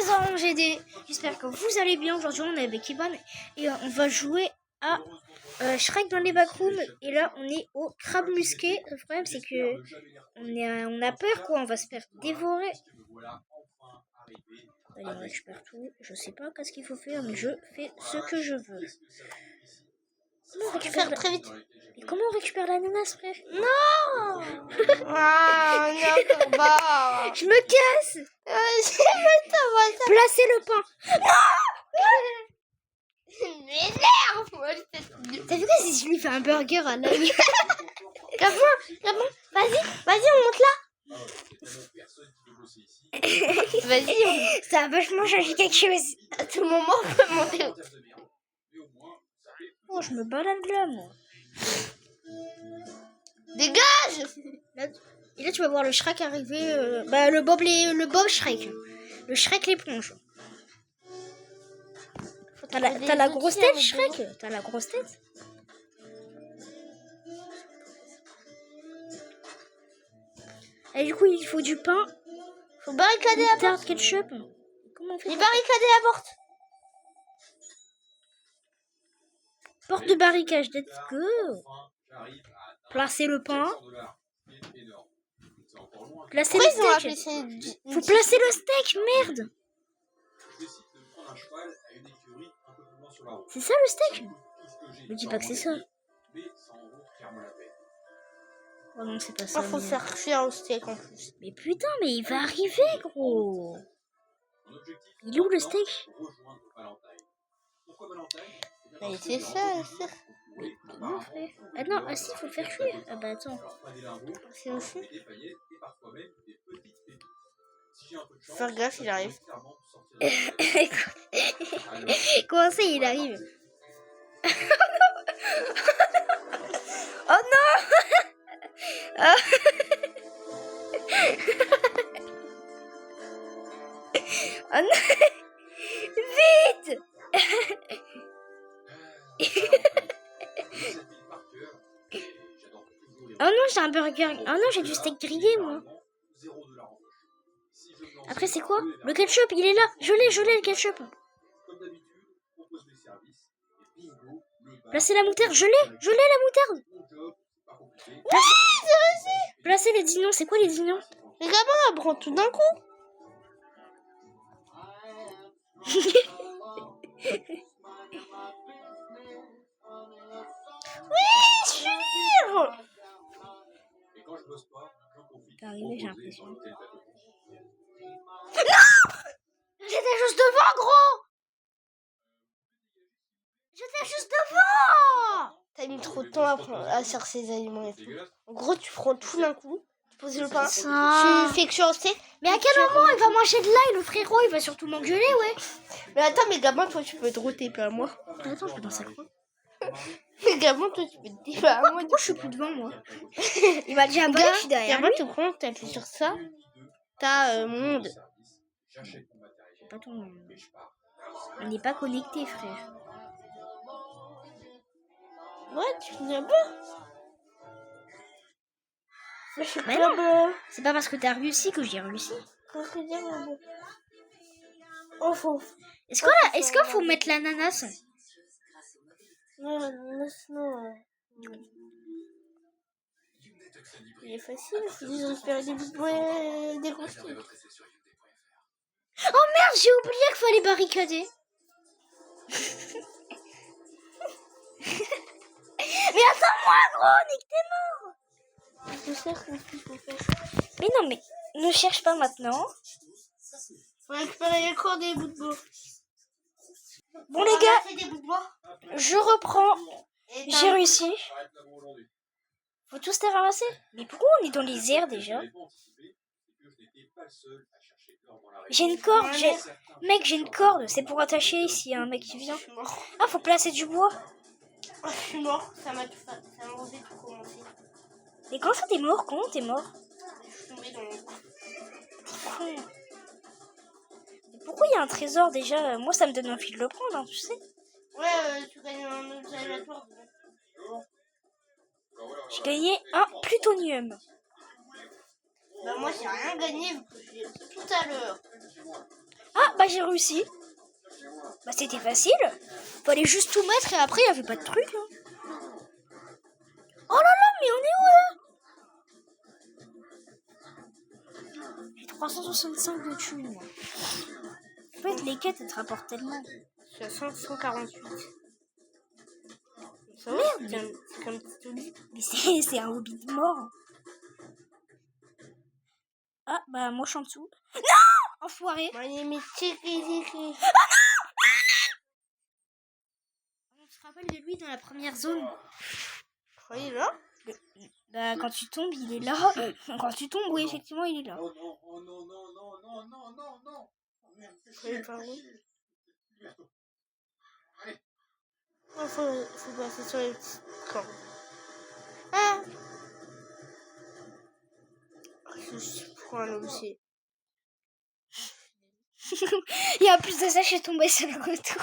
les oranges GD. J'espère que vous allez bien. Aujourd'hui, on est avec Ivan et on va jouer à Shrek dans les backrooms. Et là, on est au crabe musqué. Le problème, c'est que on a peur, quoi. On va se faire dévorer. Allez, on récupère tout. Je sais pas qu'est-ce qu'il faut faire, mais je fais ce que je veux. Comment on récupère très vite. Mais comment on récupère l'ananas, frère? Non. Ah, non, bah. Je me casse. Placez le pain. M'énerve. T'as vu quoi si je lui fais un burger à l'œil? Gabon, vas-y, on monte là. Vas-y, Ça a vachement changé quelque chose. à tout moment, on peut monter. Oh, je me balade là, moi. Dégage. Et là, tu vas voir le Shrek arriver. Le Bob Shrek. Le Shrek l'éponge. T'as la grosse tête, Shrek? T'as la grosse tête? Et du coup, il faut du pain. Faut barricader la porte. Ketchup. Comment on fait? J'ai barricadé la porte. Porte de barricage, let's go. Placer le pain. Placer Pourquoi le ils ont appelé steak. ça Faut placer le steak, merde. C'est ça le steak? Me dis pas que c'est ça. Oh non, c'est pas ça. faut faire cuire au steak en plus. Mais putain, mais il va arriver, gros. Il est où le steak? Mais c'est ça. Non, frère. Ah non, ah si, faut le faire cuire. Ah bah attends. C'est aussi. Faire gaffe, il arrive. Comment ça, il arrive? Oh non. Oh non. Vite. Oh non, j'ai un burger. Oh non, j'ai du steak grillé, moi. Après, c'est quoi? Le ketchup, il est là. Je l'ai, le ketchup. Placez la moutarde. Je l'ai, la moutarde. Oui, c'est réussi. Placez les dignons. C'est quoi les dignons? Les gamins, elle prend tout d'un coup. Oui, sûr. T'es arrivé, j'ai l'impression. Non. J'étais juste devant, gros. J'étais juste devant. T'as mis trop de temps à faire ces aliments et tout. En gros, tu prends tout d'un coup, tu poses le pain, Ça. tu fais cuire au steak. Mais à quel moment il va manger de l'ail, le frérot? Il va surtout m'engueuler, ouais. Mais attends, mais gamin, toi, tu peux te roter, à moi. Attends, je peux dans sa croix. Mais gamin, toi, tu peux te dire à moi. Pourquoi je suis plus devant, moi? Il m'a déjà avalé, je suis derrière gamin, lui. tu prends, t'appuies sur ça. T'as monde. C'est pas ton... On n'est pas connecté, frère. Ouais, tu viens pas. Mais non, c'est pas parce que t'as réussi que j'ai réussi. Est-ce qu'il faut mettre l'ananas? Non. Il est facile, il faut juste espérer des grosses trucs. Oh merde, j'ai oublié qu'il fallait barricader. Mais attends-moi, gros, nique tes morts. Je sais ce qu'il faut faire. Mais non, mais ne cherche pas maintenant. Faut récupérer les corps des bouts de bois. Bon les gars, je reprends. J'ai réussi. Faut tous les ramasser. Mais pourquoi on est dans les airs déjà? J'ai une corde. Mec, j'ai une corde. C'est pour attacher s'il y a un mec qui vient. Ah, faut placer du bois. Je suis mort. Ça m'a osé tout commencer. Mais comment ça t'es mort? Comment t'es mort? Je suis tombée dans le coup. Pourquoi il y a un trésor déjà? Moi, ça me donne envie de le prendre, hein, tu sais. Ouais, tu gagnes un objet aléatoire. J'ai gagné un plutonium. Bah moi j'ai rien gagné vu que je l'ai tout à l'heure. Ah, bah j'ai réussi. Bah c'était facile. Fallait juste tout mettre et après il n'y avait pas de truc. Hein. Oh là là, mais on est où là? J'ai 365 de thunes. Moi. En fait, les quêtes, elles te rapportent tellement. Je suis à 548. Merde, c'est comme petit hobby. Mais c'est un hobby de mort. Ah, bah moi je suis en dessous. Non! Enfoiré. On se rappelle de lui dans la première zone. Il est là? Bah, quand tu tombes, il est là. Quand tu tombes, oui, effectivement, il est là. Oh non, oh non, non, non, non, non, non, non. Oh merde, fais chier, Par où? Bientôt. Allez. Il faut passer sur les petits camps. Ah! Je suis pour un aussi. Et en plus de ça, je suis tombée sur le retour.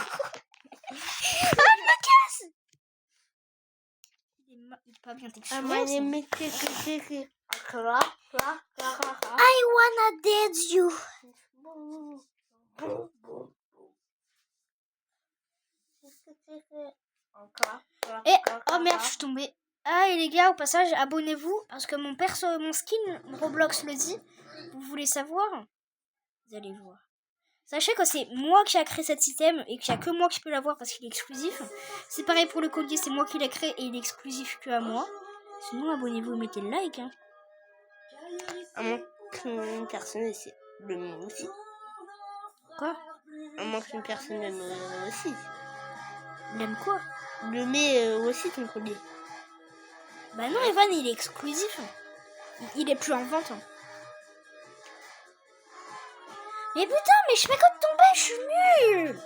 Ah, je me casse! Il est pas bien texturé. I wanna dance you. Et oh merde, je suis tombée. Ah, et les gars, au passage, abonnez-vous parce que mon skin Roblox le dit. Vous voulez savoir? Vous allez voir. Sachez que c'est moi qui ai créé cet système et qu'il n'y a que moi qui peux l'avoir parce qu'il est exclusif. C'est pareil pour le collier, c'est moi qui l'ai créé et il est exclusif que à moi. Sinon, abonnez-vous et mettez le like. Hein. À moins qu'une personne essaie de me aussi. Quoi? À moins qu'une personne l'aime aussi. L'aime quoi? Le met aussi ton collier. Bah non, Evan, il est exclusif. Il est plus en vente. Hein. Mais putain, mais je fais comme tomber, je suis nulle.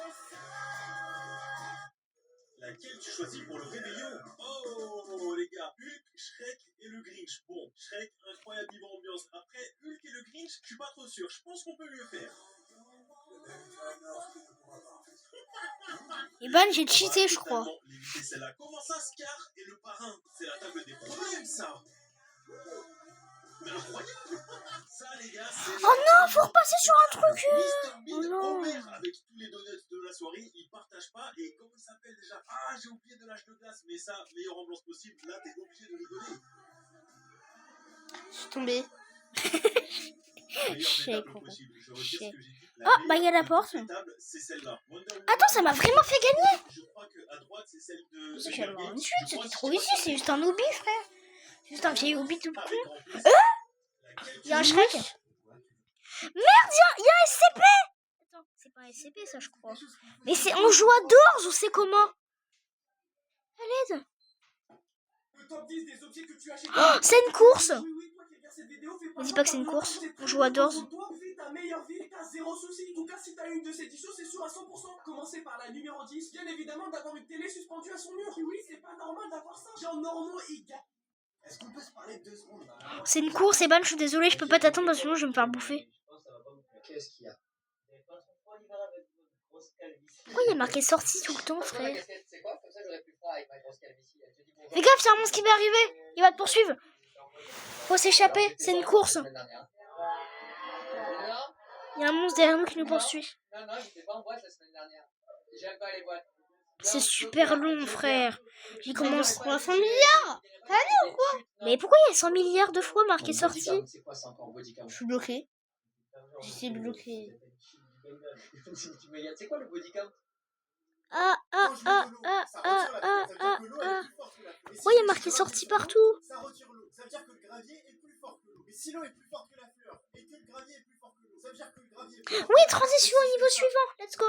Laquelle tu choisis pour le réveillon? Oh les gars, Hulk, Shrek et le Grinch. Bon, Shrek, incroyable vivre ambiance. Après, Hulk et le Grinch, je suis pas trop sûr. Je pense qu'on peut mieux faire. Evan, j'ai cheaté, je crois. L'éviter celle-là. Comment ça, Scar et le parrain? C'est la table des problèmes, ça. Mais incroyable. Ça, les gars, c'est... Oh non, faut repasser sur un truc. Mr. Bean, Oh non. Homer, avec tous les donuts de la soirée, il partage pas. Et comment il s'appelle déjà? Ah, j'ai oublié de l'âge de glace. Mais ça, meilleure ambiance possible. Là, t'es obligé de rigoler. Je suis tombée. Oh, bah il y a la porte. Attends, ça m'a vraiment fait gagner. Je crois que à droite, c'est celle de... J'ai avoir une chute, c'était trop easy, c'est juste un hobby, frère. C'est juste un vieil hobby tout con. Il y a un Shrek. Merde, il y a un SCP. Attends, c'est pas un SCP ça, je crois. Mais c'est on joue à Doors ou c'est comment? À l'aide. Oh, c'est une course. On dit pas que c'est une course, on joue à Doors. Ta meilleure vie, t'as zéro souci. En tout cas, si t'as une de ces t-shirts, c'est sûr à 100%. Commencez par la numéro 10. Bien évidemment, d'avoir une télé suspendue à son mur. Oui, c'est pas normal d'avoir ça. Genre normaux et gars. Est-ce qu'on peut se parler 2 secondes? C'est une course, Eban, je suis désolée, je peux pas t'attendre parce que sinon je vais me faire bouffer. Qu'est-ce qu'il y a? Pourquoi il y a marqué sortie tout le temps, frère? C'est quoi? Comme ça, j'aurais plus froid avec ma grosse calvitie. Fais gaffe, c'est un monstre qui va arriver. Il va te poursuivre. Faut s'échapper, c'est une course. Il y a un monstre derrière nous qui nous poursuit. Non, j'étais pas en boîte la semaine dernière. J'aime pas les boîtes. C'est super long, frère. J'y commence. 300 milliards. T'as vu ou quoi? Mais pourquoi il y a 100 milliards de fois marqué sortie? C'est quoi ça encore, bodycam? Je suis bloqué. J'étais bloqué. C'est quoi le bodycam? Pourquoi il y a marqué sortie partout? Ça retire l'eau. Ça veut dire que le gravier est plus fort que l'eau. Mais si l'eau est plus forte que la fleur et que le gravier est plus fort que l'eau, ça veut dire que le gravier est plus fort. Oui, transition au niveau suivant. Let's go.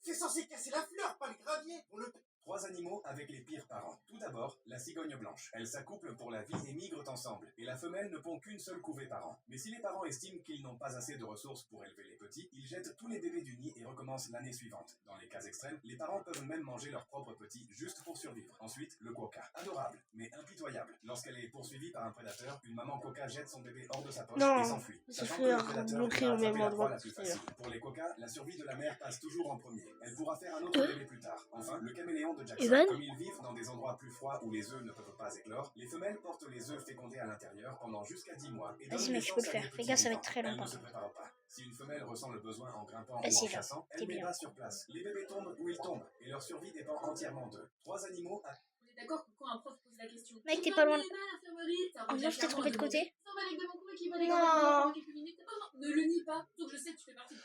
C'est censé casser la fleur, pas le gravier. On le... 3 animaux avec les pires parents. Tout d'abord, la cigogne blanche. Elle s'accouple pour la vie et migrent ensemble. Et la femelle ne pond qu'une seule couvée par an. Mais si les parents estiment qu'ils n'ont pas assez de ressources pour élever les petits, ils jettent tous les bébés du nid et recommencent l'année suivante. Dans les cas extrêmes, les parents peuvent même manger leurs propres petits juste pour survivre. Ensuite, le quokka. Adorable, mais impitoyable. Lorsqu'elle est poursuivie par un prédateur, une maman quokka jette son bébé hors de sa poche et s'enfuit. Sachant que le prédateur bloqué va au même attraper la proie endroit la plus facile. Pour les quokkas, la survie de la mère passe toujours en premier. Elle pourra faire un autre bébé plus tard. Enfin, le caméléon de Jackson. Evan? Comme ils vivent dans des endroits plus froids où les œufs ne peuvent pas éclore, les femelles portent les œufs fécondés à l'intérieur pendant jusqu'à 10 mois. Et Vas-y donnent mec, tu peux le naissance à faire. des Fais petits gaffe, ça va être vivants. très long Elle ne par se contre. prépare pas. Si une femelle ressent le besoin en grimpant Vas-y, ou en là. chassant, T'es elle met bien. bas sur place. Les bébés tombent où ils tombent et leur survie dépend entièrement d'eux. 3 animaux à... On est d'accord que quand un prof pose la question. Mec, t'es pas loin. Oh non, je t'ai trompé de côté. Non. Ne le nie pas, donc je sais que tu fais partie.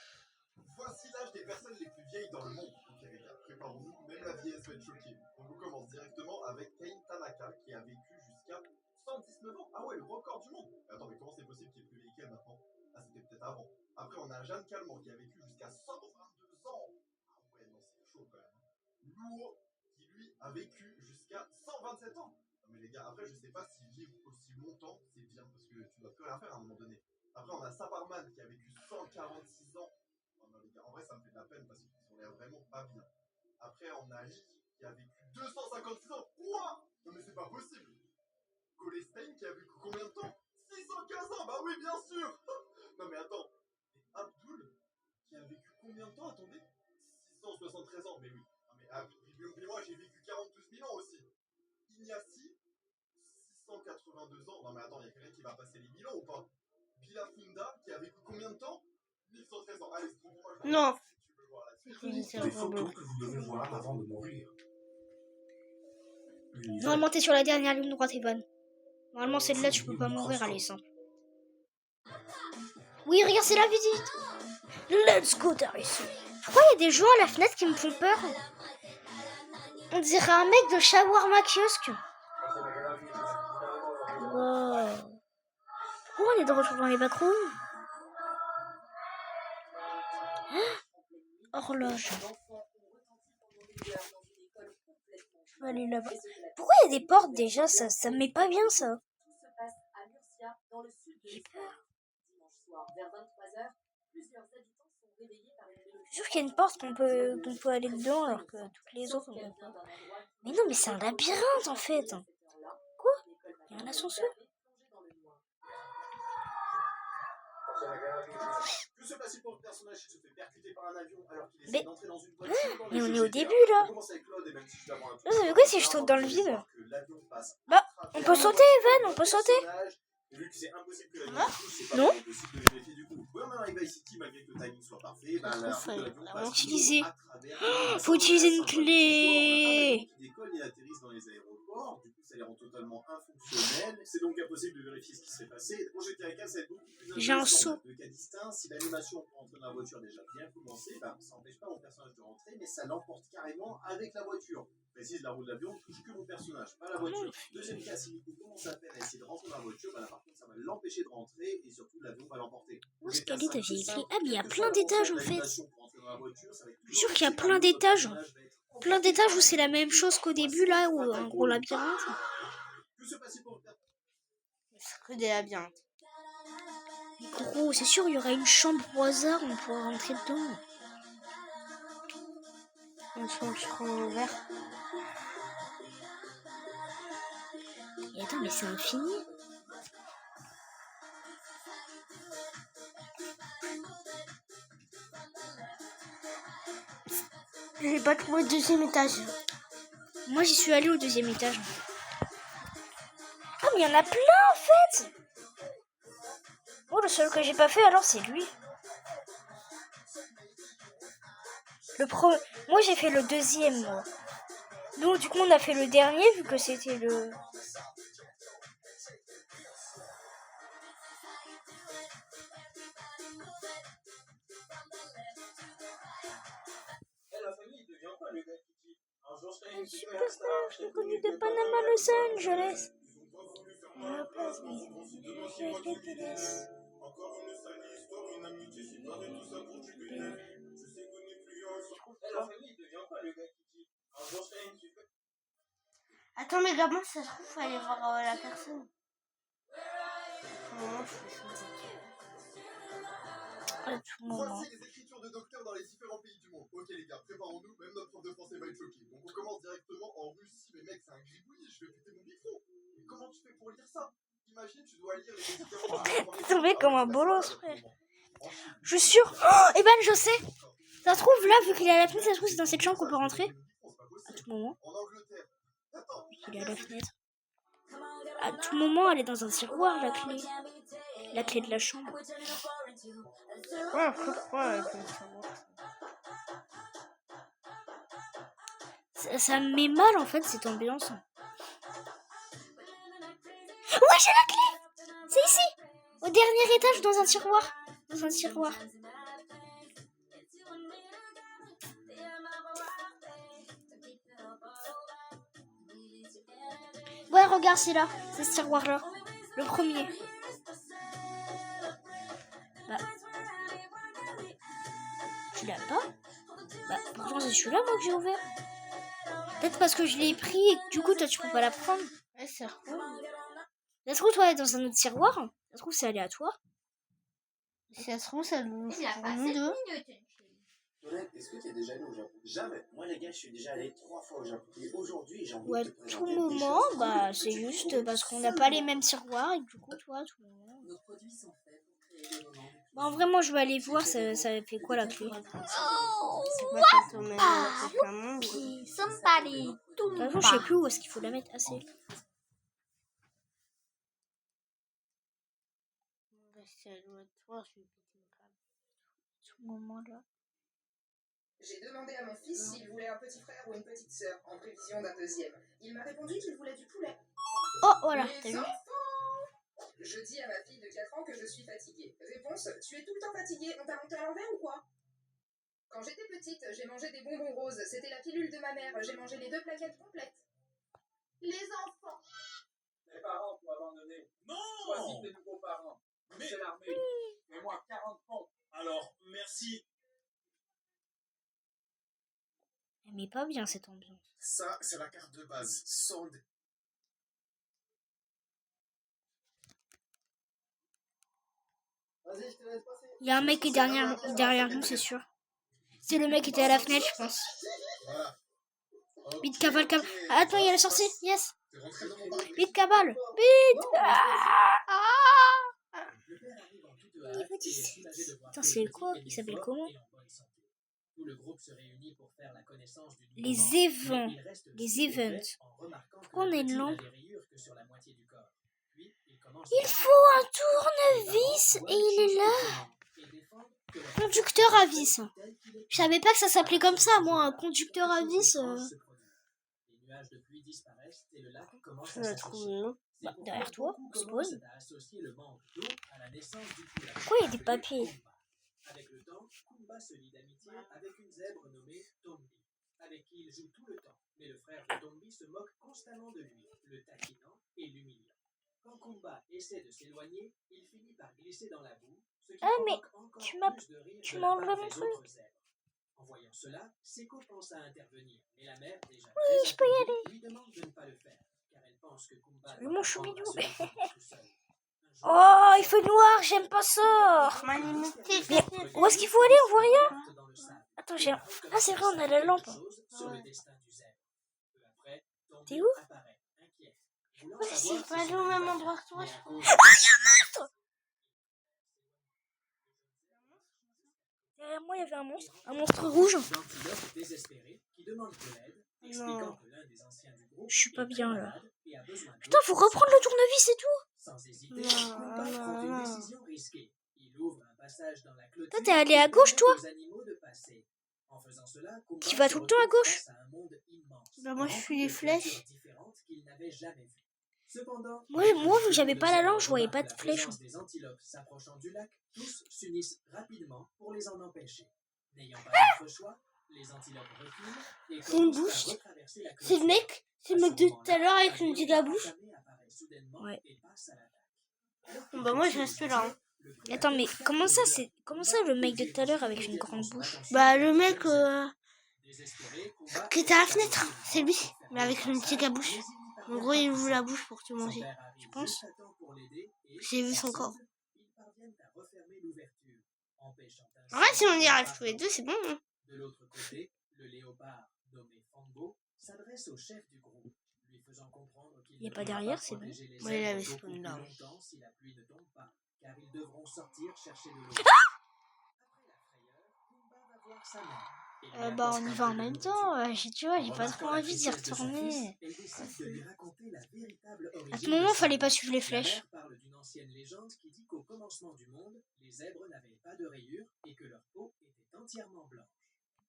Voici l'âge des personnes les plus vieilles dans le monde. Ok les gars, préparons-nous, même la vieillesse va être choquée. On commence directement avec Kane Tanaka qui a vécu jusqu'à 119 ans. Ah ouais, le record du monde. Attends, mais comment c'est possible qu'il est plus vieille qu'elle maintenant? Ah, c'était peut-être avant. Après, on a Jeanne Calment qui a vécu jusqu'à 122 ans. Ah ouais, non, c'est chaud quand même. Luo qui lui a vécu jusqu'à 127 ans. Non mais les gars, après, je sais pas si vivre aussi longtemps, c'est bien parce que tu dois plus rien faire à un moment donné. Après, on a Sabarman qui a vécu 146 ans. Oh non, les gars, en vrai, ça me fait de la peine parce qu'ils ont l'air vraiment pas bien. Après, on a Lee qui a vécu 256 ans. Quoi? Non, mais c'est pas possible. Golestein qui a vécu combien de temps? 615 ans. Bah oui, bien sûr. Non, mais attends. Et Abdul qui a vécu combien de temps? Attendez. 673 ans. Mais oui. Non, mais moi, j'ai vécu 42 000 ans aussi. Ignasi, 682 ans. Non, mais attends, il y a quelqu'un qui va passer les 1000 ans ou pas? Bilafunda qui a vécu combien de temps? 1113 ans. Allez, c'est pour moi. Non. Tu veux voir là-dessus? Des photos que vous devez voir avant de mourir. Normalement, t'es sur la dernière ligne droite, Evan. Normalement, celle-là, tu peux pas mourir, elle est simple. Oui, regarde, c'est la visite. Let's go, Darius. Pourquoi il y a des gens à la fenêtre qui me font peur? On dirait un mec de Shawarma Kiosque. Wow. Pourquoi on est de retour dans les backrooms? Horloge. Je vais aller là-bas. Pourquoi il y a des portes déjà? Ça me met pas bien ça. Tout se passe à Murcia, dans le sud de l'Espagne. Dimanche soir, vers 23h, plusieurs habitants sont réveillés par une mélodie. Je suis sûr qu'il y a une porte qu'on peut aller dedans alors que toutes les autres on peut pas. Mais non, mais c'est un labyrinthe en fait. Quoi? Il y a un ascenseur? Que se passe-t-il pour le personnage qui se fait percuter par un avion alors qu'il Mais- essaie d'entrer dans une voiture dans Mais le on jeu est au GTA? début là. On commence avec Claude et même si je dois avoir un peu Ça fait quoi si je saute dans le vide? que l'avion passe Bah, à on travers peut sauter, Evan, on peut sauter. personnage, et vu que c'est impossible que l'avion Ah. touche, c'est pas Non. possible de vérifier du coup. Ouais, maintenant avec Vice City, malgré que le timing soit parfait, bah, la route de l'avion passe utiliser. à travers. Faut utiliser une Un clé. avion qui décolle et atterrisse dans les aéroports, du coup ça les rend totalement infonctionnels. C'est donc impossible de vérifier ce qui s'est passé. Pour GTA 4, ça va être beaucoup plus J'ai un intéressant. saut. De cas distinct, si l'animation pour entrer dans la voiture est déjà bien commencée, bah, ça n'empêche pas mon personnage de rentrer, mais ça l'emporte carrément avec la voiture. Précise, la roue de l'avion ne touche que mon personnage, pas la voiture. Deuxième cas, si Nico commence à peine à essayer de rentrer dans la voiture, bah là par contre ça va l'empêcher de rentrer et surtout l'avion va l'emporter. Où est-ce qu'elle est? J'ai écrit. Ah, mais il y a plein d'étages en fait. L'animation pour entrer dans la voiture, ça va être Je suis sûr qu'il y a plein d'étages. Plein d'étages où c'est la même chose qu'au début là, où un gros labyrinthe. Que se passe-t-il pour le personnage? C'est que des labyrinthes. Mais gros, c'est sûr, il y aura une chambre au hasard, on pourra rentrer dedans. On se prend ouvert. Et attends, mais c'est infini. J'ai pas trouvé le deuxième étage. Moi, j'y suis allée au deuxième étage. Ah, mais il y en a plein en fait. Oh, le seul que j'ai pas fait alors, c'est lui. Moi, j'ai fait le deuxième, moi. Nous, du coup, on a fait le dernier vu que c'était le. Eh, la famille, il devient quoi le gars qui dit un jour je serai une Superstar, je l'ai connu de Panama à Los Angeles. À la place, mais je les connaisse. Encore une sale histoire, une amitié séparée, tout ça pour du bénéfice. Je sais qu'on n'est plus ensemble. Eh, la famille, il devient quoi le gars qui dit un jour je serai une super. Attends, mais gamin, ça se trouve, faut aller voir la personne. Comment je fais ça? À tout moment. Voici les écritures de docteurs dans les différents pays du monde. Ok les gars, préparons-nous, même notre prof de français va être choqué. Donc on commence directement en Russie, mais mec c'est un gribouillis, je vais péter mon micro. Mais comment tu fais pour lire ça? Imagine, tu dois lire les différents... T'es tombé comme un bolos, frère. Je suis sûr. Oh, eh ben, je sais. Ça se trouve, là, vu qu'il est à la fenêtre, ça se trouve, c'est dans cette chambre qu'on peut rentrer. À tout tout moment. En Angleterre. Attends, Il est à la fenêtre. À tout moment, elle est dans un tiroir, la clé. La clé de la chambre. Ouais, pourquoi avec le tiroir? Ça me met mal, en fait, cette ambiance. Ouais, j'ai la clé! C'est ici! Au dernier étage, dans un tiroir. Dans un tiroir. Ouais, regarde, c'est là. C'est ce tiroir-là. Le premier. Bah. Tu l'as pas? Bah, pourtant, c'est celui-là, moi, que j'ai ouvert. Peut-être parce que je l'ai pris et que du coup, toi, tu peux pas la prendre. Ouais, c'est cool. Ça se trouve, toi, elle est dans un autre tiroir. Ça se trouve, c'est aléatoire. Si ça se trouve, ça nous Il a pour passé nous une deux. minute. Honnête, est-ce que tu es déjà allé au Japon? Jamais. Moi, les gars, je suis déjà allé 3 fois au Japon. Et aujourd'hui, j'ai envie Ou à de te tout présenter moment, des bah, choses c'est que tu juste trouves parce qu'on n'a pas les mêmes tiroirs et que du coup, toi, à tout moment. Nos produits sont faits pour créer des moments de Bah, en vrai, moi, je vais aller voir, ça fait quoi la clé. C'est pas ça, ton même, c'est un monde. Somebody. De toute façon, je sais plus où est-ce qu'il faut la mettre. Ah, c'est là. Si elle doit être toi, je vais péter une câble. Ce moment-là. J'ai demandé à mon fils s'il voulait un petit frère ou une petite sœur, en prévision d'un deuxième. Il m'a répondu qu'il voulait du poulet. Oh, voilà, t'as Les vu? enfants! Je dis à ma fille de 4 ans que je suis fatiguée. Réponse, tu es tout le temps fatiguée, on t'a monté à l'envers ou quoi? Quand j'étais petite, j'ai mangé des bonbons roses, c'était la pilule de ma mère, j'ai mangé les 2 plaquettes complètes. Les enfants! Les parents pour abandonner. Non! Choisis tes nouveaux parents. C'est l'armée. Mets-moi 40 pompes. Alors, merci. Elle met pas bien cette ambiance. Ça, c'est la carte de base. Sold. Vas-y, je te laisse passer. Il y a un mec qui est derrière nous, c'est sûr. C'est le mec qui était à la fenêtre, je pense. Voilà. Vite, cavale. Ah, attends, il y a la sorcière. Yes. T'es rentré dans mon bac. Vite, cavale. Vite. Le père arrive en toute hâte et est soulagé de voir Attends, que c'est le quoi? petit est Il s'appelle fort comment? et en bonne santé. Tout le groupe se réunit pour faire la connaissance du Les nouveau-né, évents. mais il reste Les stupéfait events. en remarquant que Pourquoi on le a une petit n'a lampe? des rayures que sur la moitié du corps. Puis, il commence Il à faut un tournevis et il est là. et défendre que la Conducteur à vis. tel qu'il est Je savais pas que ça s'appelait comme ça, moi, un conducteur à vis. Les nuages de pluie disparaissent et le lac commence Je à la s'assécher. trouve là. C'est Bah, pourquoi derrière toi, beaucoup on commencent spawn. à associer le manque d'eau à la naissance du poulain. Pourquoi il y a des appelé papiers? Kumba. Avec le temps, Kumba se lie d'amitié avec une zèbre nommée Tombi, avec qui il joue tout le temps. Mais le frère de Tombi se moque constamment de lui, le taquinant et l'humiliant. Quand Kumba essaie de s'éloigner, il finit par glisser dans la boue, ce qui Ah, mais provoque encore tu m'as- plus de rire tu de m'as la enlevé part mon des truc. autres zèbres. En voyant cela, Seko pense à intervenir, mais la mère, déjà Oui, je peux y aller, lui demande de ne pas le faire, car elle pense que Kumba Salut, doit mon apprendre à choubidou. se débrouiller tout seul. Un jour, Oh, il fait noir, j'aime pas ça. Ma limité, Mais où est-ce qu'il faut aller? On voit rien. dans le sable. Attends, j'ai... Ah, c'est vrai, on a la lampe. Sur le destin du zèbre. Peu après, Tombi T'es où? apparaît, inquiet. Voulant Ouais, savoir c'est si pas son allé au même compagnon endroit que toi, est je à crois. cause Derrière moi, il y avait un monstre. Un monstre rouge. d'antilope désespéré qui demande de l'aide, expliquant Non. que l'un des anciens du groupe Je suis pas est très bien, là. malade et a besoin d'eau. Putain, faut reprendre le tournevis et tout. Sans hésiter, Non, Kumba non, prend une non. décision risquée. Il ouvre un passage dans la clôture. Toi, t'es allé à et gauche, permet toi? aux animaux de passer. En faisant cela, Kumba Tu vas se tout le temps à retrouve gauche? face à un monde immense, Bah, moi, je rempli suis les de flèches. créatures différentes qu'il n'avait jamais vues. Cependant, Moi, vu que j'avais pas la lampe, je voyais pas de flèches. Les antilopes s'approchant du lac, tous s'unissent rapidement pour les en empêcher. N'ayant pas d'autre choix, les antilopes reculent et C'est une commencent à bouche. retraverser la C'est le mec, c'est le mec de tout à l'heure avec une gigabouche. Ouais. Bah, moi, je reste là. Hein. Attends, mais comment ça, le mec de tout à l'heure avec une grande bouche? Bah, le mec qui était à la fenêtre, c'est lui, mais avec une gigabouche. En gros, il ouvre la bouche pour te manger. Tu penses? J'ai vu son corps. En vrai, si on y arrive tous les deux, c'est bon. Hein. De l'autre côté, le léopard, nommé Fango, s'adresse au chef du groupe, lui faisant comprendre qu'il Il y a ne pas pourra derrière, pas c'est bon. protéger les Ouais, il zèbres avait beaucoup spawn plus là. longtemps si la pluie ne tombe pas, car ils devront sortir chercher de l'eau. Après la frayeur, Kumba va voir sa mère Bah on y va en même temps. Tu vois, j'ai pas trop envie d'y retourner. À ce moment, fallait pas suivre les flèches. La mère parle d'une ancienne légende qui dit qu'au commencement du monde, les zèbres n'avaient pas de rayures et que leur peau était entièrement blanche.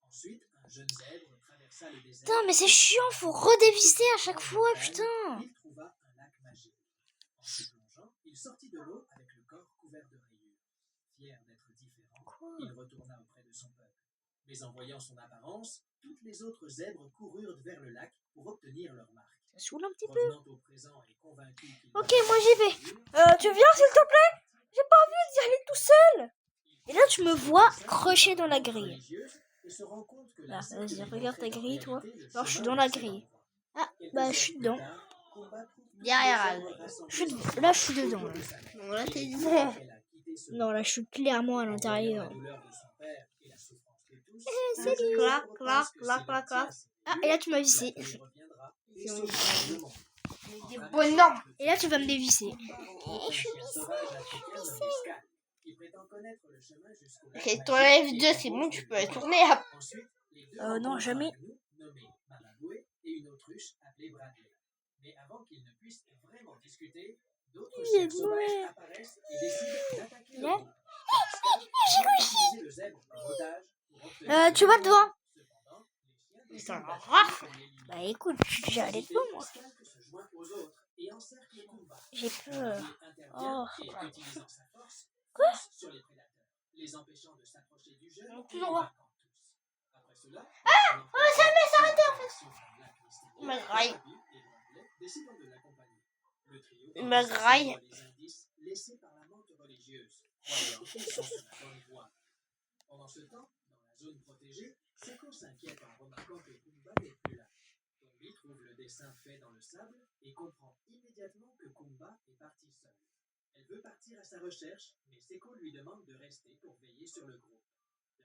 Ensuite, un jeune zèbre traversa le désert. Putain, mais c'est chiant, faut redévisser à chaque fois, putain. Il trouva un lac magique. En se plongeant, il sortit de l'eau avec le corps couvert de rayures. Fier d'être différent, il retourna auprès de son peuple. Mais en voyant son apparence, toutes les autres zèbres coururent vers le lac pour obtenir leur marque. Ça saoule un petit peu. Revenant au présent et convaincu qu'il Ok, moi j'y vais. Tu viens, s'il te plaît? J'ai pas envie d'y aller tout seul. Et là, tu me vois crocher dans la grille. Là, vas-y, regarde ta grille, toi. Alors, je suis dans la grille. Ah, bah, je suis dedans. Derrière elle. Là, je suis dedans. Là. Non, là, t'es dedans. Non, là, je suis clairement à l'intérieur. Salut. Clac, clac, clac, clac, clac. Ah, et là, tu m'as vissé. Des bonhommes. Et là, tu vas me dévisser. Et ton F2, c'est bon, tu peux la tourner. Non, jamais. Et une autruche appelée Bradley. Mais avant qu'ils ne puissent vraiment discuter, d'autres Il est chiens sauvages doué. apparaissent et décident d'attaquer le Là. groupe. Utiliser le zèbre comme otage pour obtenir Tu vas devant. Cependant, les C'est chiens un décident rat. d'attaquer les Bah, écoute, je suis déjà allé devant, moi. Skalk se joint aux autres et encercle le combat. J'ai peur. Il intervient Oh. et, utilisant sa force, fonce sur les prédateurs, les empêchant de s'approcher du jeune et les toujours vainquant tous. Après cela, ça m'est arrêté en fait. Il m'a graillé. Il m'a graillé. Les indices laissés par la menthe religieuse, croyant qu'ils sont sur la bonne voie. Pendant ce temps, dans la zone protégée, Seko s'inquiète en remarquant que Kumba n'est plus là. Tombi trouve le dessin fait dans le sable et comprend immédiatement que Kumba est parti seul. Elle veut partir à sa recherche, mais Seko lui demande de rester pour veiller sur le groupe.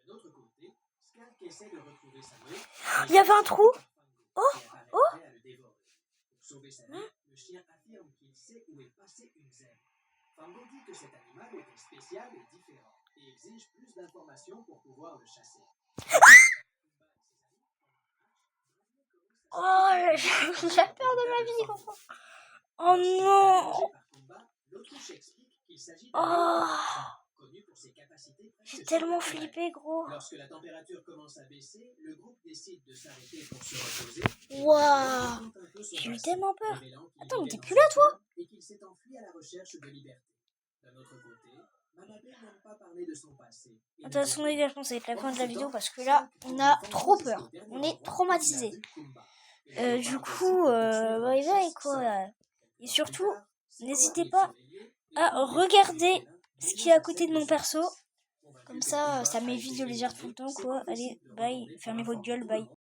D'un autre côté, Skalk essaie de retrouver sa meute. Il y avait un trou. Oh! À le dévorer. Pour sauver sa vie, le chien affirme qu'il sait où est passée une zèbre. Fango dit que cet animal était spécial et différent et exige plus d'informations pour pouvoir le chasser. Oh, j'ai peur de ma vie, gros. Oh non. L'autruche explique qu'il s'agit Oh. connu pour ses capacités. J'ai tellement flippé, gros. Lorsque la température commence à baisser, le groupe décide de s'arrêter pour se reposer. Waouh. J'ai eu tellement peur. Attends, mais t'es plus là, toi? Et qu'il s'est enfui à la recherche de liberté. D'un autre côté, Manabe n'aime pas parler de son passé. Attention les gars, je pense que ça va être la fin de la vidéo parce que là, on a trop peur. On est traumatisé. Du coup, bye bye quoi. Et surtout, n'hésitez pas à regarder ce qui est à côté de mon perso. Comme ça, ça m'évite de les dire tout le temps quoi. Allez, bye. Fermez votre gueule, bye.